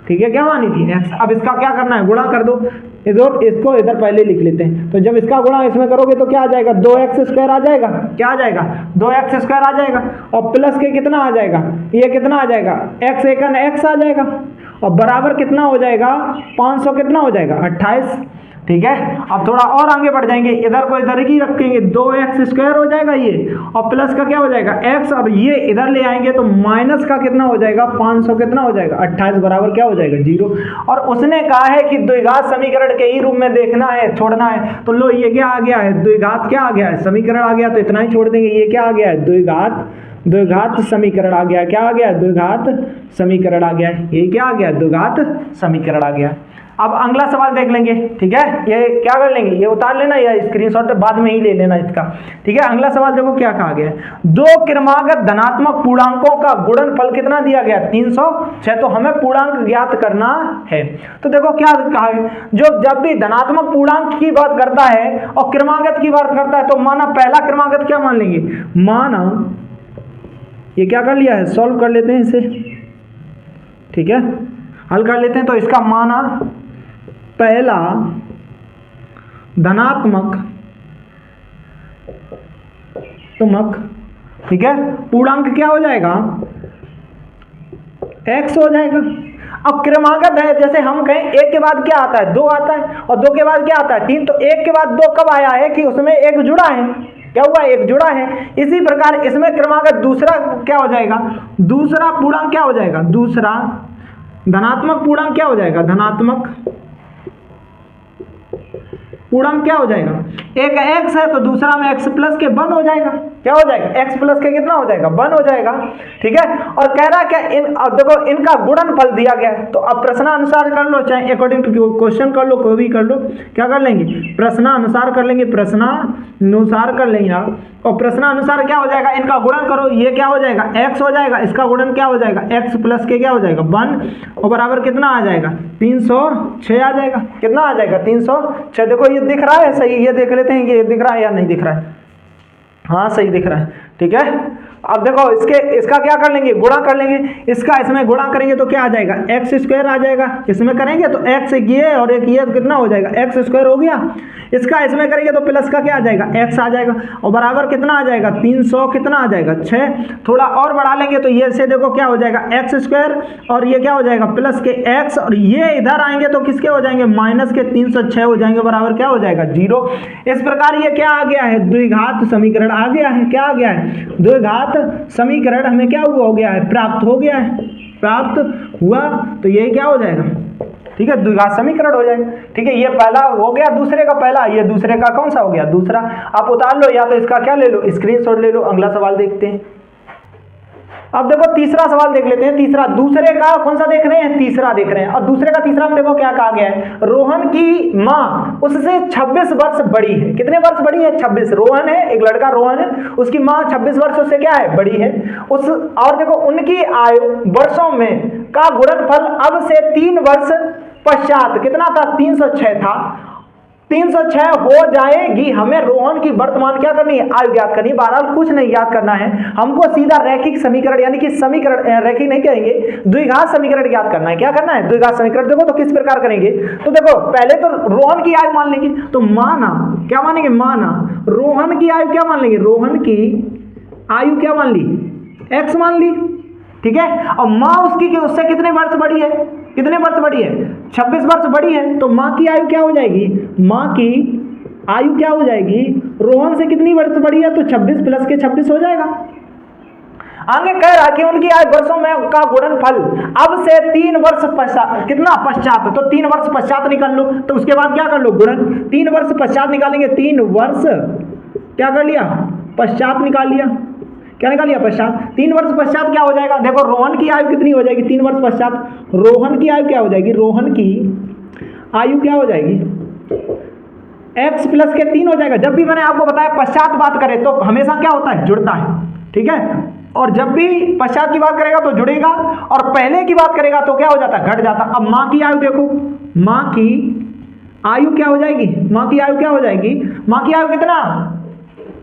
ठीक है क्या मानी थी x। अब इसका क्या करना है, गुणा कर दो, इसको इधर पहले लिख लेते हैं। तो जब इसका गुणा इसमें करोगे तो क्या आ जाएगा 2x² आ जाएगा, क्या आ जाएगा 2x² आ जाएगा, और प्लस के कितना आ जाएगा, ये कितना आ जाएगा x एकन x आ जाएगा, और बराबर कितना हो जाएगा 500 कितना हो जाएगा 28। ठीक है, अब थोड़ा और आगे बढ़ जाएंगे, इधर को इधर ही रखेंगे, 2x² हो जाएगा ये, और प्लस का क्या हो जाएगा x, और ये इधर ले आएंगे तो माइनस का कितना हो जाएगा 500 कितना हो जाएगा 28 बराबर क्या हो जाएगा 0। और उसने कहा है कि द्विघात समीकरण के ही रूप में देखना है, छोड़ना है, तो लो ये क्या आ गया है, द्विघात क्या आ गया है, समीकरण आ गया, तो इतना ही छोड़ देंगे। ये क्या आ गया है, द्विघात समीकरण आ गया, क्या आ गया, द्विघात समीकरण आ गया, ये क्या आ गया, द्विघात समीकरण आ गया। अब अगला सवाल देख लेंगे। ठीक है, ये क्या कर लेंगे, ये उतार लेना या स्क्रीनशॉट बाद में ही ले लेना इसका। ठीक है, अगला सवाल देखो क्या कहा गया है, 2 क्रमागत धनात्मक पूर्णांकों का गुणनफल कितना दिया गया 306, तो हमें पूर्णांक ज्ञात करना है। तो देखो क्या कहा है, जो जब भी धनात्मक पूर्णांक की बात करता है और क्रमागत की बात करता है, तो माना पहला क्रमागत क्या मान लेंगे, माना ये क्या कर लिया है, सॉल्व कर लेते हैं इसे। ठीक है, हल कर लेते हैं। तो इसका माना पहला धनात्मक, ठीक है, पूर्णांक क्या हो जाएगा x हो जाएगा। अब क्रमागत है, जैसे हम कहें 1 के बाद क्या आता है 2 आता है, और 2 के बाद क्या आता है 3, तो 1 के बाद 2 कब आया है कि उसमें 1 जुड़ा है, क्या हुआ 1 जुड़ा है। इसी प्रकार इसमें क्रमागत दूसरा क्या हो जाएगा, दूसरा पूर्णांक क्या हो जाएगा, दूसरा धनात्मक पूर्णांक क्या हो जाएगा, धनात्मक गुणन क्या हो जाएगा, एक x है तो दूसरा में x प्लस के 1 हो जाएगा, क्या हो जाएगा, x प्लस के कितना हो जाएगा, 1 हो जाएगा। ठीक है, और कह रहा क्या अब देखो इनका गुणनफल दिया गया है, तो अब प्रश्नानुसार कर लो, चाहे अकॉर्डिंग टू क्वेश्चन कर लो, कोई भी कर लो, क्या कर लेंगे, प्रश्नानुसार कर लेंगे, प्रश्नानुसार कर लेंगे आप। और प्रश्नानुसार क्या हो जाएगा, इनका गुणन करो, ये क्या हो जाएगा, x हो जाएगा, इसका गुणन क्या हो जाएगा, x प्लस के क्या हो जाएगा 1 और बराबर कितना आ जाएगा 306 आ जाएगा, कितना आ जाएगा 306। देखो ये दिख रहा है सही, ये देख लेते हैं ये दिख रहा है या नहीं दिख रहा है, हाँ सही दिख रहा है। ठीक है, अब देखो इसका क्या कर लेंगे, गुणा कर लेंगे, इसका इसमें गुणा करेंगे तो क्या आ जाएगा, एक्स स्क्वायर आ जाएगा, इसमें करेंगे तो एक्स ये और एक ये तो कितना हो जाएगा, एक्स स्क्वायर हो गया। इसका इसमें करेंगे तो प्लस का क्या आ जाएगा, एक्स आ जाएगा, और बराबर कितना आ जाएगा 300 कितना आ जाएगा 6। थोड़ा और बढ़ा लेंगे तो ये से देखो क्या हो जाएगा एक्स स्क्वायर और ये क्या हो जाएगा प्लस के एक्स, और ये इधर आएंगे तो किसके हो जाएंगे, माइनस के 306 हो जाएंगे, बराबर क्या हो जाएगा 0। इस प्रकार ये क्या आ गया है, द्विघात समीकरण आ गया है, क्या आ गया है, द्विघात समीकरण हमें क्या हुआ हो गया है, प्राप्त हो गया है, प्राप्त हुआ। तो ये क्या हो जाएगा, ठीक है, द्विघात समीकरण हो जाएगा। ठीक है, ये पहला हो गया, दूसरे का पहला, ये दूसरे का कौन सा हो गया, दूसरा। आप उतार लो या तो इसका क्या ले लो, स्क्रीनशॉट ले लो। अगला सवाल देखते हैं। अब देखो तीसरा सवाल देख लेते हैं। तीसरा, दूसरे का कौन सा देख रहे हैं, तीसरा देख रहे हैं, और दूसरे का तीसरा में देखो क्या कहा गया है, रोहन की माँ उससे 26 वर्ष बड़ी है। कितने वर्ष बड़ी है, 26। रोहन है, एक लड़का रोहन है, उसकी माँ 26 वर्ष उससे क्या है, बड़ी है। उस और देखो उनकी आयु वर्षों में का गुणनफल अब से 3 वर्ष पश्चात कितना था, 306 था, 306 हो जाएगी। हमें रोहन की वर्तमान क्या करनी है, आयु ज्ञात करनी। बहरहाल कुछ नहीं याद करना है हमको, सीधा रैखिक समीकरण यानी कि समीकरण, रैखिक नहीं कहेंगे, द्विघात समीकरण ज्ञात करना है। क्या करना है, द्विघात समीकरण। देखो तो किस प्रकार करेंगे, तो देखो पहले तो रोहन की आयु मान लेंगे, तो माना क्या मानेंगे, माना रोहन की आयु क्या मान लेंगे, रोहन की आयु क्या मान ली, x मान ली। ठीक है, और माँ उसकी उससे कितने वर्ष बड़ी है, कितने वर्ष बड़ी है, 26 वर्ष बड़ी है। तो माँ की आयु क्या हो जाएगी, माँ की आयु क्या हो जाएगी, रोहन से कितनी वर्ष बड़ी है, तो 26 प्लस के 26 हो जाएगा। आगे कह रहा कि उनकी आयु वर्षों में का गुणनफल अब से 3 वर्ष पश्चात, कितना पश्चात, तो 3 वर्ष पश्चात निकाल लो। तो उसके बाद क्या कर लो, गुणन 3 वर्ष पश्चात निकालेंगे, 3 वर्ष क्या कर लिया, पश्चात निकाल लिया। क्या निकाल लिया, पश्चात। 3 वर्ष पश्चात क्या हो जाएगा, देखो रोहन की आयु कितनी हो जाएगी, 3 वर्ष पश्चात रोहन की आयु क्या हो जाएगी, रोहन की आयु क्या हो जाएगी, x प्लस के 3 हो जाएगा। जब भी मैंने आपको बताया पश्चात बात करें तो हमेशा क्या होता है, जुड़ता है। ठीक है, और जब भी पश्चात की बात करेगा तो जुड़ेगा, और पहले की बात करेगा तो क्या हो जाता है, घट जाता। अब माँ की आयु देखो, माँ की आयु क्या हो जाएगी, माँ की आयु क्या हो जाएगी, माँ की आयु कितना,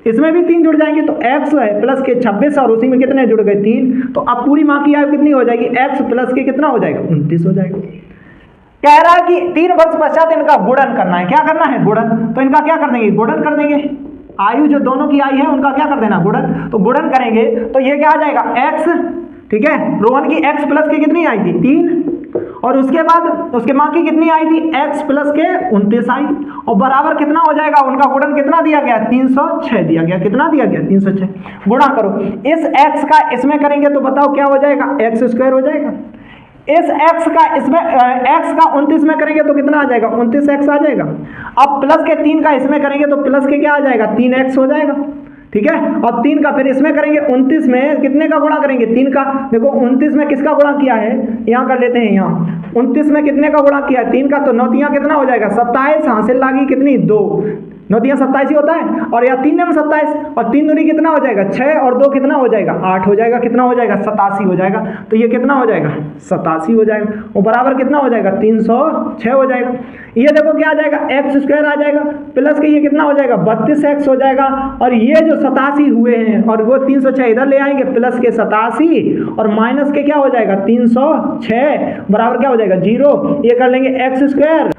इसमें भी 3 जुड़ जाएंगे तो x है प्लस के 26 और उसी में कितने जुड़ गए 3। तो अब पूरी माँ की आयु कितनी हो जाएगी, x प्लस के कितना हो जाएगा, 29 हो जाएगा। कह रहा है कि 3 वर्ष पश्चात इनका गुणन करना है। क्या करना है, गुणन। तो इनका क्या कर देंगे, गुणन कर देंगे। आयु जो दोनों की आयु है उनका क्या कर देना, गुणन। तो गुणन करेंगे तो ये क्या आ जाएगा, x। ठीक है, रोहन की x प्लस के कितनी आई थी, 3, और उसके बाद उसके माँ की कितनी आई थी, x प्लस के 29 आई, और बराबर कितना हो जाएगा, उनका गुणन कितना दिया गया, 306 दिया गया। कितना दिया गया, 306। गुणा करो, इस x का इसमें करेंगे तो बताओ क्या हो जाएगा, x स्क्वायर हो जाएगा। इस x का इसमें x का 29 में करेंगे तो कितना आ जाएगा, 29x आ जाएगा। अब प्लस के 3 का इसमें करेंगे तो प्लस के क्या आ जाएगा, 3x हो जाएगा। ठीक है, और 3 का फिर इसमें करेंगे, 29 में कितने का गुणा करेंगे, 3 का। देखो 29 में किसका गुणा किया है, यहाँ कर लेते हैं, यहाँ 29 में कितने का गुणा किया है, 3 का। तो 9 तियाँ कितना हो जाएगा, 27। हासिल लागी कितनी, 2। 9 तियाँ 27 ही होता है, और यहाँ 3 में 27, और 3 दूनी कितना हो जाएगा, 6, और 2 कितना हो जाएगा, 8 हो जाएगा। कितना हो जाएगा, 87 हो जाएगा। तो ये कितना हो जाएगा, 87 हो जाएगा, और बराबर कितना हो जाएगा, 306 हो जाएगा। ये देखो क्या आ जाएगा, एक्स स्क्वायर आ जाएगा, प्लस के ये कितना हो जाएगा, 32x हो जाएगा, और ये जो 87 हुए हैं और वो 306 इधर ले आएंगे, प्लस के 87 और माइनस के क्या हो जाएगा, 306, बराबर क्या हो जाएगा, 0। ये कर लेंगे एक्स स्क्वायर।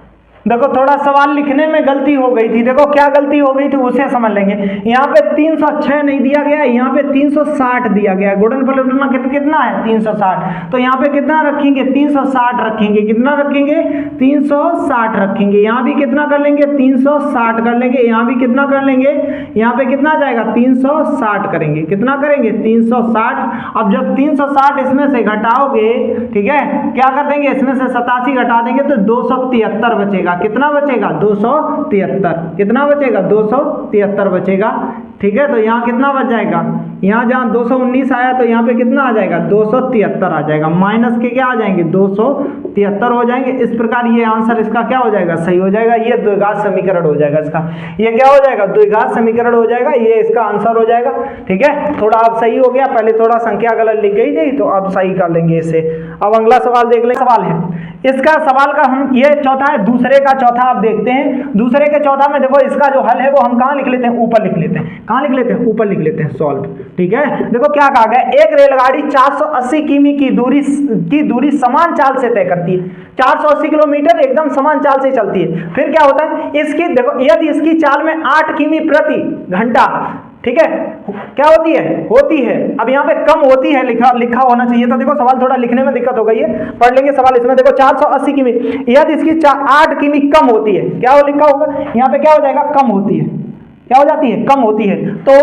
देखो थोड़ा सवाल लिखने में गलती हो गई थी, देखो क्या गलती हो गई थी उसे समझ लेंगे। यहाँ पे 306 नहीं दिया गया, यहाँ पे 360 दिया गया। गुणनफल कितना है, 360। तो यहाँ पे कितना रखेंगे, 360 रखेंगे। कितना रखेंगे, 360 रखेंगे। यहाँ भी कितना कर लेंगे, 360 कर लेंगे। यहाँ भी कितना कर लेंगे, यहाँ पे कितना जाएगा, 360 करेंगे। कितना करेंगे, 360। अब जब 360 इसमें से घटाओगे, ठीक है, क्या कर देंगे, इसमें से 87 घटा देंगे तो 273 बचेगा। बचेगा, कितना बचेगा 273, कितना बचेगा 273 बचेगा। ठीक है, तो यहाँ कितना बच जाएगा, यहाँ जहाँ 219 आया तो यहाँ पे कितना आ जाएगा 273 आ जाएगा, माइनस के क्या आ जाएंगे 273 हो जाएंगे। इस प्रकार ये आंसर इसका क्या हो जाएगा, सही हो जाएगा। ये द्विघात समीकरण हो जाएगा इसका, ये क्या हो जाएगा द्विघात समीकरण हो जाएगा, ये इसका आंसर हो जाएगा। ठीक है, थोड़ा अब सही हो गया, पहले थोड़ा संख्या गलत लिख गई थी तो अब सही कर लेंगे इसे। अब अगला सवाल देख लें। सवाल है इसका, सवाल का हम ये चौथा है, दूसरे का चौथा आप देखते हैं। दूसरे के चौथा में देखो इसका जो हल है वो हम कहाँ लिख लेते हैं, ऊपर लिख लेते हैं। कहाँ लिख लेते हैं, ऊपर लिख लेते हैं, सॉल्व। ठीक है, देखो क्या कहा गया, एक रेलगाड़ी 480 किमी की दूरी समान चाल से तय करती है। 480 किलोमीटर एकदम समान चाल से चलती है। फिर क्या होता है, इसकी देखो यदि इसकी चाल में 8 किमी प्रति घंटा, ठीक है, क्या होती है अब यहाँ पे कम होती है, लिखा होना चाहिए था। देखो सवाल थोड़ा लिखने में दिक्कत हो गई है, पढ़ लेंगे सवाल इसमें। देखो 480 किमी, यदि इसकी 8 किमी कम होती है, क्या हो लिखा होगा यहाँ पे, क्या हो जाएगा कम होती है, क्या हो जाती है कम होती है। तो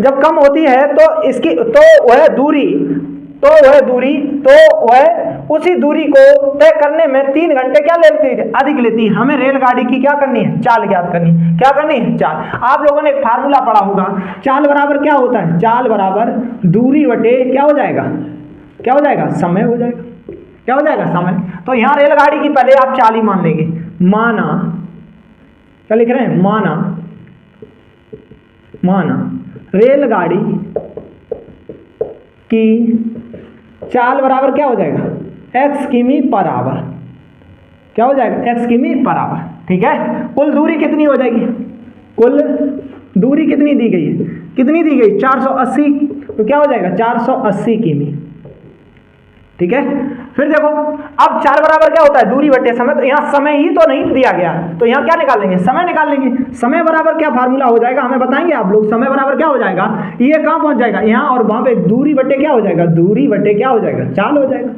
जब कम होती है तो इसकी वह उसी दूरी को तय करने में 3 घंटे क्या लेती है, अधिक लेती है। हमें रेलगाड़ी की क्या करनी है, चाल ज्ञात करनी है। क्या करनी है, चाल। आप लोगों ने एक फार्मूला पढ़ा होगा, चाल बराबर क्या होता है, चाल बराबर दूरी बटे क्या हो जाएगा, क्या हो जाएगा समय हो जाएगा, क्या हो जाएगा समय। तो यहाँ रेलगाड़ी की पहले आप चाल ही मान लेंगे, माना क्या लिख रहे हैं, माना रेलगाड़ी की चाल बराबर क्या हो जाएगा, x किमी पर आवर, क्या हो जाएगा x किमी पर आवर। ठीक है, कुल दूरी कितनी हो जाएगी, कुल दूरी कितनी दी गई है, कितनी दी गई 480, तो क्या हो जाएगा 480 किमी। ठीक है, फिर देखो अब चाल बराबर क्या होता है, दूरी बटे समय। तो यहाँ समय ही तो नहीं दिया गया, तो यहाँ क्या निकाल लेंगे, समय निकाल लेंगे। समय बराबर क्या फार्मूला हो जाएगा, हमें बताएंगे आप लोग। समय बराबर क्या हो जाएगा, ये कहाँ पहुंच जाएगा, यहाँ, और वहां पे दूरी बटे क्या हो जाएगा, दूरी बटे क्या हो जाएगा, चाल हो जाएगा।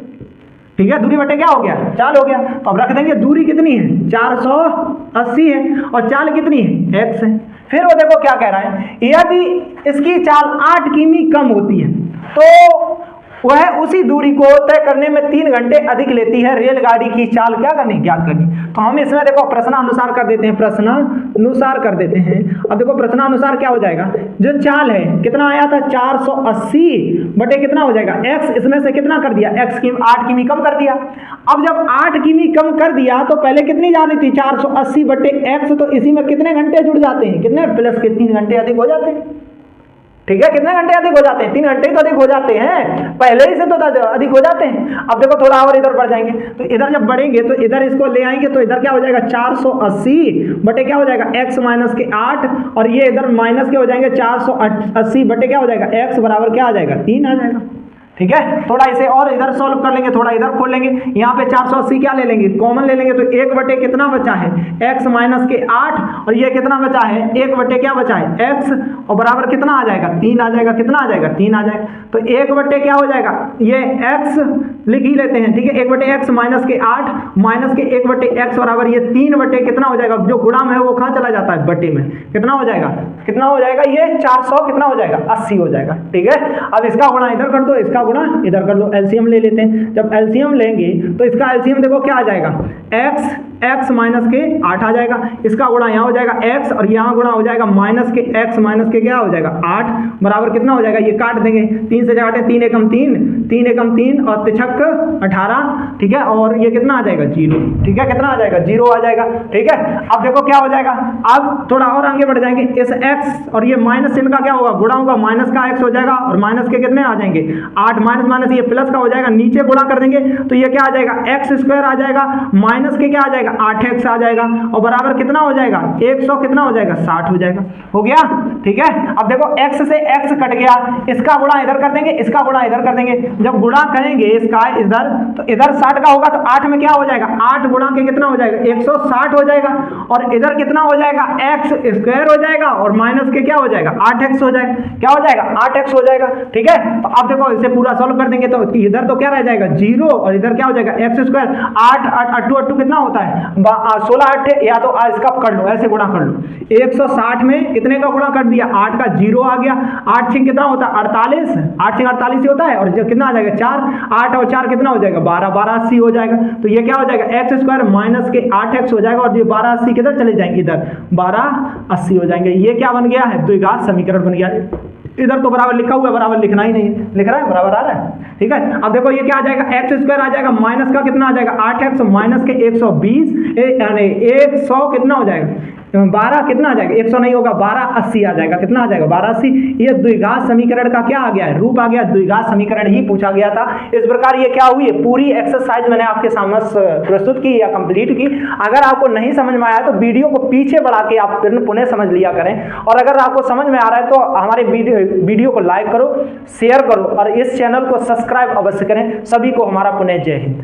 ठीक है, दूरी बटे क्या हो गया, चाल हो गया। तो अब रख देंगे, दूरी कितनी है 480 है और चाल कितनी है x है। फिर वो देखो क्या कह रहा है, यदि इसकी चाल 8 किमी कम होती है तो वह उसी दूरी को तय करने में 3 घंटे अधिक लेती है। रेलगाड़ी की चाल क्या करनी, ज्ञात करनी। तो हम इसमें देखो प्रश्नानुसार कर देते हैं, प्रश्नानुसार कर देते हैं। अब देखो प्रश्नानुसार क्या हो जाएगा, जो चाल है कितना आया था 480 बटे कितना हो जाएगा x, इसमें से कितना कर दिया x की 8 किमी कम कर दिया। अब जब 8 किमी कम कर दिया तो पहले कितनी जा रही थी 480 बटे x, तो इसी में कितने घंटे जुड़ जाते हैं, कितने प्लस के 3 घंटे अधिक हो जाते हैं। ठीक है, कितने घंटे अधिक हो जाते हैं, 3 घंटे तो अधिक हो जाते हैं, पहले ही से तो अधिक हो जाते हैं। अब देखो थोड़ा और इधर बढ़ जाएंगे, तो इधर जब बढ़ेंगे तो इधर इसको ले आएंगे, तो इधर क्या हो जाएगा 480 बटे क्या हो जाएगा x माइनस के 8, और ये इधर माइनस के हो जाएंगे 480 बटे क्या हो जाएगा x बराबर क्या आ जाएगा 3 आ जाएगा। ठीक है, थोड़ा इसे और इधर सॉल्व कर लेंगे, थोड़ा इधर खोल लेंगे। यहाँ पे 480 क्या ले लेंगे, कॉमन ले लेंगे, तो 1 बटे कितना बचा है x माइनस के 8, और ये कितना बचा है 1 बटे क्या बचा है x, और बराबर कितना आ जाएगा 3 आ जाएगा। कितना आ जाएगा 3 आ जाएगा। तो 1 बटे क्या हो जाएगा, ये x लिख ही लेते हैं। ठीक है, 1 बटे x माइनस के 8 माइनस के 1 बटे x बराबर ये 3 बटे कितना हो जाएगा, जो गुणा में है वो कहाँ चला जाता है, बटे में। कितना हो जाएगा, कितना हो जाएगा, ये 400 कितना हो जाएगा 80 हो जाएगा। ठीक है, अब इसका गुणा इधर कर दो, इसका गुणा इधर कर लो, एलसीएम ले लेते हैं। जब एलसीएम लेंगे तो इसका एलसीएम देखो क्या आ जाएगा, x माइनस के 8 आ जाएगा, इसका गुणा यहाँ हो जाएगा x, और यहाँ गुणा हो जाएगा माइनस के x माइनस के क्या हो जाएगा 8 बराबर कितना हो जाएगा, ये काट देंगे, 3 से काटे 3 एकम 3, 3 एकम 3 और 3 छक्क 18। ठीक है, और ये कितना आ जाएगा 0। ठीक है, कितना आ जाएगा 0 आ जाएगा। ठीक है, अब देखो क्या हो जाएगा, अब थोड़ा और आगे बढ़ जाएंगे, इस x और ये माइनस इनका क्या होगा, गुणा होगा, माइनस का x हो जाएगा, और माइनस के कितने आ जाएंगे 8, माइनस माइनस ये प्लस का हो जाएगा, नीचे गुणा कर देंगे तो ये क्या आ जाएगा x स्क्वायर आ जाएगा, माइनस के क्या आ जाएगा 8x आ जाएगा, और बराबर कितना हो जाएगा 100 कितना हो जाएगा 60 हो जाएगा। हो गया। ठीक है, अब देखो x से x कट गया, इसका गुणा इधर कर देंगे, इसका गुणा इधर कर देंगे। जब गुणा करेंगे इसका इधर, तो इधर 60 का होगा, तो 8 में क्या हो जाएगा 8 गुणा के कितना हो जाएगा 160 हो जाएगा, और इधर कितना हो जाएगा x स्क्वायर हो जाएगा, और माइनस के क्या हो जाएगा 8x हो जाएगा। क्या हो जाएगा 8x हो जाएगा। ठीक है, तो अब देखो इसे पूरा पूरा सॉल्व कर देंगे तो इधर तो क्या रह जाएगा 0 और इधर क्या हो जाएगा एक्स स्क्वायर। 8 8 8 कितना होता है 16 8, या तो इसका कर लो, ऐसे गुणा कर लो। 160 में कितने का गुणा कर दिया 8 का 0 आ गया। 8 6 कितना होता है 48, 8 6 48 ही होता है, और जो कितना आ जाएगा 4, 8 और 4 कितना हो जाएगा 12, 12 80 हो जाएगा। तो ये क्या हो जाएगा एक्स स्क्वायर माइनस के 8x हो जाएगा, और ये 12 80 किधर चले जाएंगे इधर 12 80 हो जाएंगे। ये क्या बन गया है द्विघात समीकरण बन गया। इधर तो बराबर लिखा हुआ है, बराबर लिखना ही नहीं है, लिख रहा है बराबर आ रहा है, ठीक है। अब देखो ये क्या आ जाएगा एक्स स्क्वायर आ जाएगा माइनस का कितना आ जाएगा 8x माइनस के 120 यानी 100 कितना हो जाएगा 12 कितना आ जाएगा 100 नहीं होगा 12 80 आ जाएगा। कितना आ जाएगा 12 80। ये द्विघात समीकरण का क्या आ गया है रूप आ गया, द्विघात समीकरण ही पूछा गया था। इस प्रकार ये क्या हुई है पूरी एक्सरसाइज मैंने आपके सामने प्रस्तुत की या कंप्लीट की। अगर आपको नहीं समझ में आया तो वीडियो को पीछे बढ़ा के आप पुनः समझ लिया करें, और अगर आपको समझ में आ रहा है तो हमारे वीडियो को लाइक करो, शेयर करो और इस चैनल को सब्सक्राइब अवश्य करें। सभी को हमारा पुनः जय हिंद।